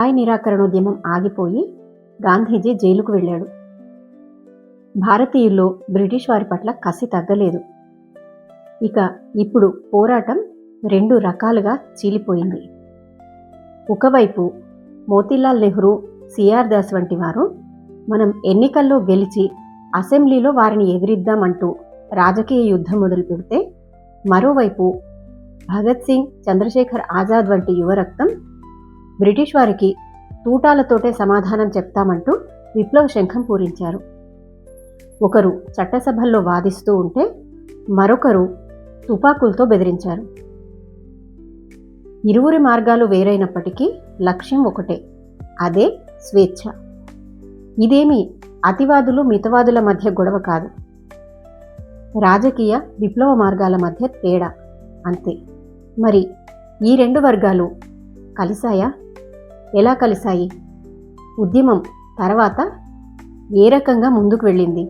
న్యాయ నిరాకరణోద్యమం ఆగిపోయి గాంధీజీ జైలుకు వెళ్ళాడు. భారతీయుల్లో బ్రిటిష్ వారి పట్ల కసి తగ్గలేదు. ఇప్పుడు పోరాటం 2 రకాలుగా చీలిపోయింది. ఒకవైపు మోతీలాల్ నెహ్రూ, సిఆర్ దాస్ వంటి వారు మనం ఎన్నికల్లో గెలిచి అసెంబ్లీలో వారిని ఎదిరిద్దామంటూ రాజకీయ యుద్ధం మొదలు పెడితే, మరోవైపు భగత్ సింగ్, చంద్రశేఖర్ ఆజాద్ వంటి యువరక్తం బ్రిటిష్ వారికి తూటాలతోటే సమాధానం చెప్తామంటూ విప్లవ శంఖం పూరించారు. ఒకరు చట్టసభల్లో వాదిస్తూ ఉంటే మరొకరు తుపాకులతో బెదిరించారు. ఇరువురి మార్గాలు వేరైనప్పటికీ లక్ష్యం ఒకటే, అదే స్వేచ్ఛ. ఇదేమి అతివాదులు మితవాదుల మధ్య గొడవ కాదు, రాజకీయ విప్లవ మార్గాల మధ్య తేడా అంతే. మరి ఈ 2 వర్గాలు కలిశాయా? ఎలా కలిశాయి? ఉద్యమం తర్వాత ఏ రకంగా ముందుకు వెళ్ళింది?